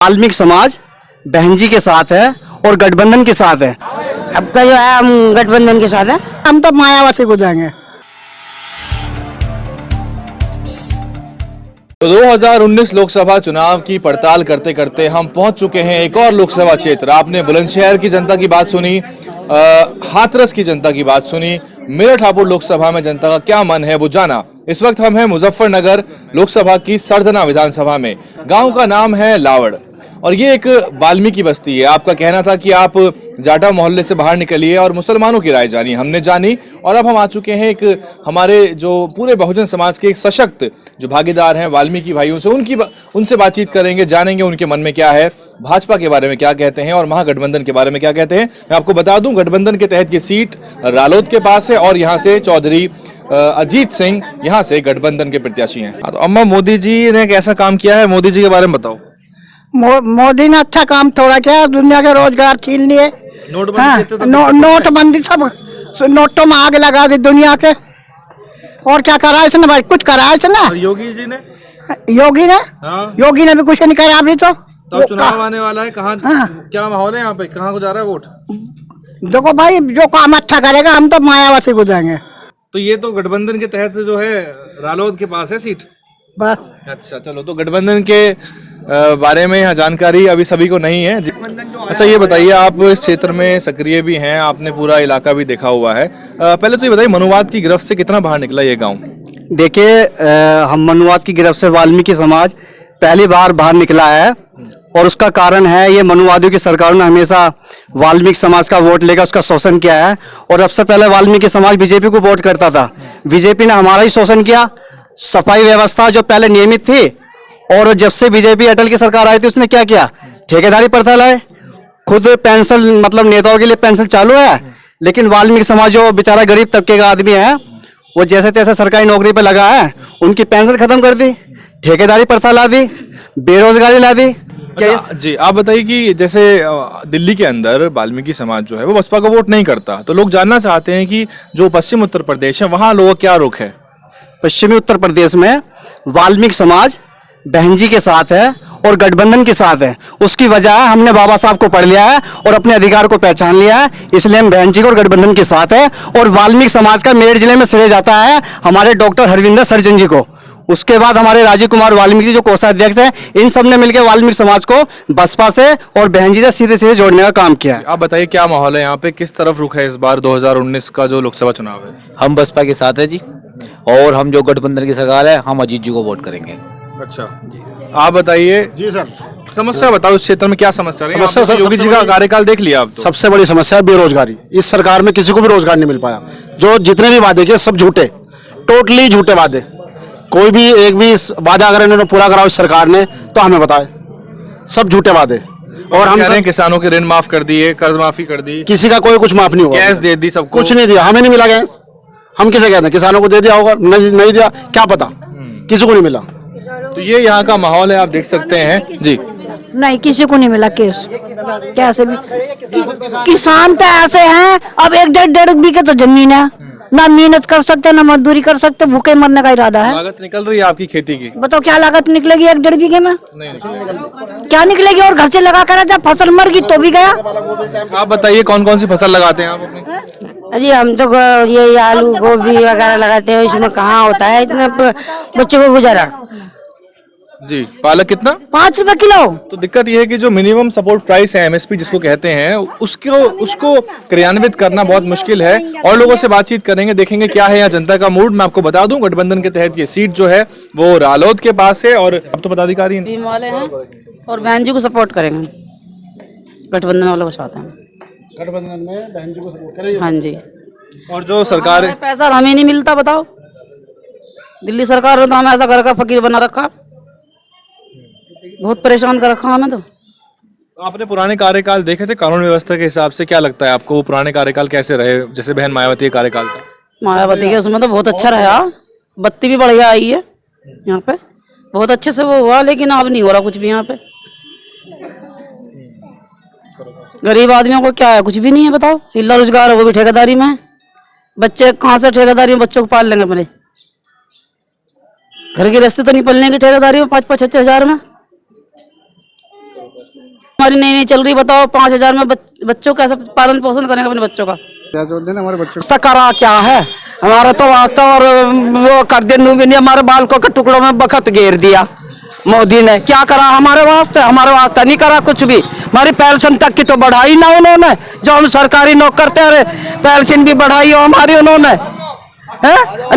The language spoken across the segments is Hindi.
वाल्मीकि समाज बहन जी के साथ है और गठबंधन के साथ है। अब का जो है हम गठबंधन के साथ है। हम तो मायावती को देंगे। तो 2019 लोकसभा चुनाव की पड़ताल करते करते हम पहुंच चुके हैं एक और लोकसभा क्षेत्र। आपने बुलंदशहर की जनता की बात सुनी, हाथरस की जनता की बात सुनी, मेरठ हापुड़ लोकसभा में जनता का क्या मन है वो जाना। इस वक्त हम हैं मुजफ्फरनगर लोकसभा की सरधना विधानसभा में। गांव का नाम है लावड़ और ये एक वाल्मीकि बस्ती है। आपका कहना था कि आप जाटा मोहल्ले से बाहर निकलिए और मुसलमानों की राय जानिए, हमने जानी और अब हम आ चुके हैं एक हमारे जो पूरे बहुजन समाज के एक सशक्त जो भागीदार हैं वाल्मीकि भाइयों से, उनसे बातचीत करेंगे, जानेंगे उनके मन में क्या है, भाजपा के बारे में क्या कहते हैं और महागठबंधन के बारे में क्या कहते हैं। मैं आपको बता दूं गठबंधन के तहत ये सीट रालोद के पास है और यहाँ से चौधरी अजीत सिंह यहाँ से गठबंधन के प्रत्याशी हैं। तो अम्मा, मोदी जी ने कैसा काम किया है, मोदी जी के बारे में बताओ। मोदी ने अच्छा काम थोड़ा किया, दुनिया के रोजगार छीन लिए। नोटबंदी सब नोटों में आग लगा दी दुनिया के। और क्या करा इसने भाई, कुछ करा इसने। योगी जी ने हाँ। योगी ने भी कुछ नहीं करा अभी तो चुनाव आने वाला है। कहाँ क्या माहौल है यहाँ पे, कहाँ को जा रहा है वोट? देखो भाई, जो काम अच्छा करेगा हम तो मायावती को देंगे। तो ये तो गठबंधन के तहत जो है रालोद के पास है सीट। बस अच्छा, चलो, तो गठबंधन के बारे में यहाँ जानकारी अभी सभी को नहीं है। अच्छा, ये बताइए, आप इस क्षेत्र में सक्रिय भी हैं, आपने पूरा इलाका भी देखा हुआ है। पहले तो ये बताइए, मनुवाद की गिरफ्त से कितना बाहर निकला ये गांव? देखिए, हम मनुवाद की गिरफ्त से वाल्मीकि समाज पहली बार बाहर निकला है और उसका कारण है ये मनुवादियों की सरकारों ने हमेशा वाल्मीकि समाज का वोट लेकर उसका शोषण किया है। और अब से पहले वाल्मीकि समाज बीजेपी को वोट करता था, बीजेपी ने हमारा ही शोषण किया। सफाई व्यवस्था जो पहले नियमित थी और जब से बीजेपी अटल की सरकार आई थी उसने क्या किया, ठेकेदारी प्रथा लाए। खुद पेंशन, मतलब नेताओं के लिए पेंशन चालू है, लेकिन वाल्मीकि समाज जो बेचारा गरीब तबके का आदमी है वो जैसे तैसे सरकारी नौकरी पे लगा है, उनकी पेंशन खत्म कर दी, ठेकेदारी प्रथा ला दी, बेरोजगारी ला दी। अच्छा, जी आप बताइए कि जैसे दिल्ली के अंदर वाल्मीकि समाज जो है वो बसपा को वोट नहीं करता, तो लोग जानना चाहते हैं कि जो पश्चिम उत्तर प्रदेश है वहाँ लोगों क्या रुख है? पश्चिमी उत्तर प्रदेश में वाल्मीकि समाज बहन जी के साथ है और गठबंधन के साथ है। उसकी वजह है हमने बाबा साहब को पढ़ लिया है और अपने अधिकार को पहचान लिया है, इसलिए हम बहन जी को और गठबंधन के साथ है। और वाल्मीकि समाज का मेरठ जिले में श्रेय जाता है हमारे डॉक्टर हरविंदर सर्जन जी को, उसके बाद हमारे राजीव कुमार वाल्मीकि जी जो कोषाध्यक्ष है, इन सब ने मिलकर वाल्मीकि समाज को बसपा से और बहन जी से सीधे सीधे जोड़ने का काम किया है। आप बताइए क्या माहौल है यहाँ पे, किस तरफ रुख है इस बार 2019 का जो लोकसभा चुनाव है? हम बसपा के साथ है जी, और हम जो गठबंधन की सरकार है हम अजीत जी को वोट करेंगे। अच्छा जी, आप बताइए। जी सर, समस्या बताओ, इस क्षेत्र में क्या समस्या है? समस्या सर, योगी जी का कार्यकाल देख लिया आप तो। सबसे बड़ी समस्या है बेरोजगारी। इस सरकार में किसी को भी रोजगार नहीं मिल पाया। जो जितने भी वादे किए सब झूठे, टोटली झूठे वादे। कोई भी एक भी वादा अगर इन्होंने पूरा करा इस सरकार ने तो हमें बताए, सब झूठे वादे। और हम कह किसानों के ऋण माफ कर दिए, कर्ज माफी कर दी, किसी का कोई कुछ माफ नहीं हुआ, गैस दे दी, सब कुछ नहीं दिया। हमें नहीं मिला गैस, हम किसे कहते हैं? किसानों को दे दिया होगा, नहीं दिया क्या पता, किसी को नहीं मिला। तो ये यहाँ का माहौल है, आप देख सकते हैं जी। नहीं, किसी को नहीं मिला केस, कैसे भी। किसान तो ऐसे हैं, अब 1.5 बीघे तो जमीन है, ना मेहनत कर सकते ना मजदूरी कर सकते, भूखे मरने का इरादा है। लागत निकल रही है आपकी खेती की? बताओ क्या लागत निकलेगी 1.5 बीघे में? नहीं निकलेगी। क्या निकलेगी? और घर से लगा कर जब फसल मर गई तो भी गया। आप बताइए कौन कौन सी फसल लगाते हैं आप अपने? अजी हम तो ये आलू गोभी वगैरह लगाते हैं, इसमें कहाँ होता है इतने बच्चों को गुजारा। जी, पालक कितना? 5 रुपए किलो। तो दिक्कत यह है कि जो मिनिमम सपोर्ट प्राइस है, एमएसपी जिसको कहते हैं, उसको क्रियान्वित करना बहुत मुश्किल है। और लोगों से बातचीत करेंगे, देखेंगे क्या है यहाँ जनता का मूड। मैं आपको बता दूं गठबंधन के तहत ये सीट जो है वो रालोद के पास है और अब तो पदाधिकारी टीम वाले हैं और बहन जी को सपोर्ट करेंगे, गठबंधन वालों के साथ हैं। गठबंधन में बहन जी को सपोर्ट करेंगे। हाँ जी। और जो सरकार है, पैसा हमें नहीं मिलता, बताओ। दिल्ली सरकार ने तो हमें ऐसा घर का फकीर बना रखा, बहुत परेशान कर रखा हमें। तो आपने पुराने कार्यकाल देखे थे, कानून व्यवस्था के हिसाब से क्या लगता है आपको वो पुराने कार्यकाल कैसे रहे? जैसे बहन मायावती का कार्यकाल था, मायावती के उसमें तो बहुत अच्छा रहा, बत्ती भी बढ़िया आई है यहाँ पे, बहुत अच्छे से वो हुआ। लेकिन अब नहीं हो रहा कुछ भी यहाँ पे। गरीब आदमियों को क्या है, कुछ भी नहीं है, बताओ। हिला रोजगार है वो भी ठेकेदारी में है। बच्चे कहाँ से ठेकेदारी में बच्चों को पाल लेंगे अपने? घर के रास्ते तो नहीं पलने की ठेकेदारी में 5-5, 6-6 हजार में। हमारी नई नई चल रही, बताओ 5,000 में बच्चों का कैसे पालन पोषण करेंगे अपने बच्चों का। ऐसा करा क्या है हमारा तो वास्ता, और वो कर दे भी नहीं, हमारे बालकों के टुकड़ों में बखत घेर दिया मोदी ने। क्या करा हमारे वास्ते नहीं करा कुछ भी। हमारी पेंशन तक की तो बढ़ाई ना उन्होंने, जो हम सरकारी नौकर थे पेंशन भी बढ़ाई हो हमारी उन्होंने, है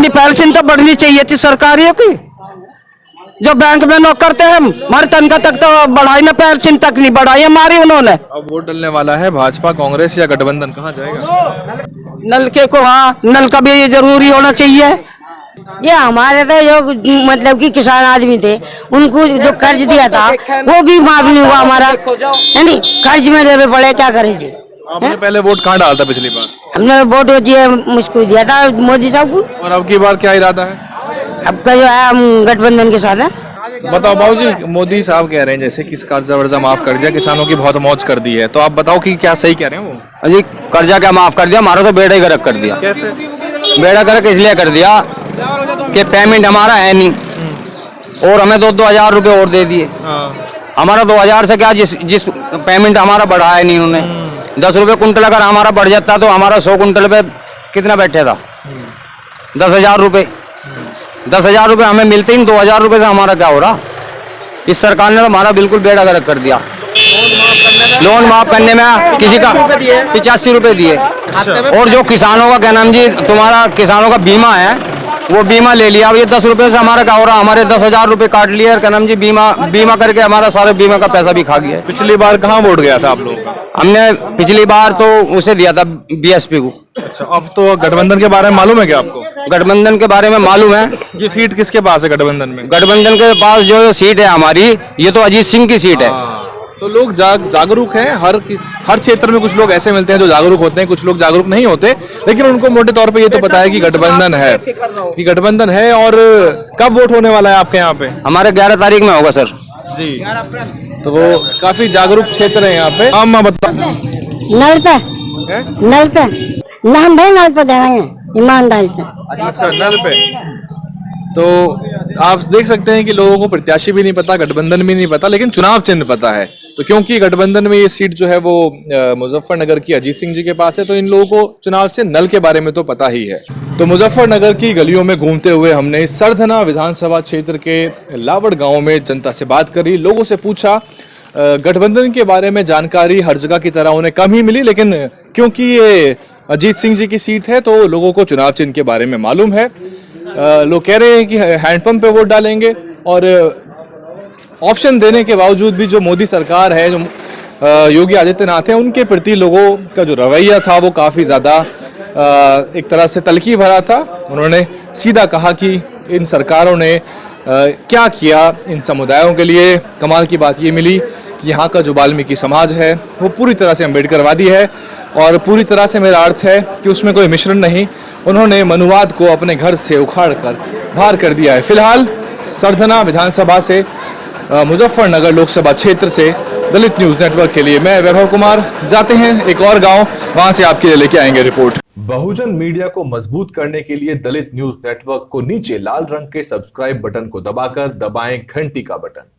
पेंशन तो बढ़नी चाहिए थी सरकारियों की। जो बैंक में नौकर थे हम, हमारी तनख्वाह तक तो बढ़ाई ना, पेंशन तक नहीं बढ़ाई हमारी उन्होंने। अब वोट डलने वाला है भाजपा, कांग्रेस या गठबंधन, कहाँ जाएगा? नलके को, हाँ नल का भी जरूरी होना चाहिए। ये हमारे तो जो मतलब कि किसान आदमी थे, उनको जो कर्ज दिया था वो भी माफ नहीं हुआ हमारा, है नहीं, कर्ज में देवे पड़े, क्या करे जी। आपने पहले वोट कहाँ डाला था पिछली बार? हमने वोट दिया, मुझको दिया था मोदी साहब को। और अब की बार क्या इरादा है? अब का जो है हम गठबंधन के साथ है। बताओ बाबूजी, मोदी साहब कह रहे हैं जैसे कि कर्जा वर्जा माफ कर दिया, किसानों की बहुत मौज कर दी है, तो आप बताओ कि क्या सही कह रहे हैं वो? जी कर्जा क्या माफ कर दिया, हमारा तो बेड़ा ही गर्क कर दिया। कैसे? बेड़ा गर्क इसलिए कर दिया कि पेमेंट हमारा है नहीं, और हमें 2,000 रुपये और दे दिए। हमारा 2,000 से क्या, जिस पेमेंट हमारा बढ़ा है नहीं उन्होंने। 10 रुपये कुंटल अगर हमारा बढ़ जाता तो हमारा 100 कुंटल पे कितना बैठे था? 10,000 रुपये। 10,000 रुपये हमें मिलते ही 2,000 रुपये से हमारा क्या हो रहा? इस सरकार ने तो हमारा बिल्कुल बेड़ा गर्क कर दिया। लोन माफ करने में किसी का 85 रुपये दिए, और जो किसानों का क्या नाम जी, तुम्हारा किसानों का बीमा है वो बीमा ले लिया। अब ये 10 रुपये से हमारा क्या हो रहा? हमारे 10,000 रुपये काट लिए, और क्या नाम जी बीमा करके हमारा सारे बीमा का पैसा भी खा गया। पिछली बार कहाँ वोट गया था आप लोगों का? हमने पिछली बार तो उसे दिया था BSP को। अच्छा, अब तो गठबंधन के बारे में मालूम है क्या आपको? गठबंधन के बारे में मालूम है। ये सीट किसके पास है गठबंधन में? गठबंधन के पास जो सीट है हमारी, ये तो अजीत सिंह की सीट है। तो लोग जागरूक हैं, हर क्षेत्र में कुछ लोग ऐसे मिलते हैं जो जागरूक होते हैं, कुछ लोग जागरूक नहीं होते, लेकिन उनको मोटे तौर पे ये तो पता है कि गठबंधन है। और कब वोट होने वाला है आपके यहाँ पे? हमारे 11 तारीख में होगा सर जी। तो वो काफी जागरूक क्षेत्र है यहाँ पे। हम बताओ नल पे ना, हम भाई नल पे जाएंगे ईमानदारी से। अच्छा, नल पे। तो आप देख सकते हैं कि लोगों को प्रत्याशी भी नहीं पता, गठबंधन भी नहीं पता, लेकिन चुनाव चिन्ह पता है। तो क्योंकि गठबंधन में ये सीट जो है वो मुजफ्फरनगर की अजीत सिंह जी के पास है, तो इन लोगों को चुनाव चिन्ह नल के बारे में तो पता ही है। तो मुजफ्फरनगर की गलियों में घूमते हुए हमने सरधना विधानसभा क्षेत्र के लावड़ गाँव में जनता से बात करी, लोगों से पूछा। गठबंधन के बारे में जानकारी हर जगह की तरह उन्हें कम ही मिली, लेकिन क्योंकि ये अजीत सिंह जी की सीट है तो लोगों को चुनाव चिन्ह के बारे में मालूम है। लोग कह रहे हैं कि हैंडपंप पे वोट डालेंगे, और ऑप्शन देने के बावजूद भी जो मोदी सरकार है, जो योगी आदित्यनाथ है, उनके प्रति लोगों का जो रवैया था वो काफ़ी ज़्यादा एक तरह से तल्खी भरा था। उन्होंने सीधा कहा कि इन सरकारों ने क्या किया इन समुदायों के लिए। कमाल की बात ये मिली कि यहाँ का जो वाल्मीकि समाज है वो पूरी तरह से अम्बेडकरवादी है, और पूरी तरह से मेरा अर्थ है कि उसमें कोई मिश्रण नहीं। उन्होंने मनुवाद को अपने घर से उखाड़ कर बाहर कर दिया है। फिलहाल सरधना विधानसभा से मुजफ्फरनगर लोकसभा क्षेत्र से दलित न्यूज़ नेटवर्क के लिए मैं वैभव कुमार। जाते हैं एक और गांव, वहां से आपके लिए लेके आएंगे रिपोर्ट। बहुजन मीडिया को मजबूत करने के लिए दलित न्यूज़ नेटवर्क को नीचे लाल रंग के सब्सक्राइब बटन को दबाकर दबाएं घंटी का बटन।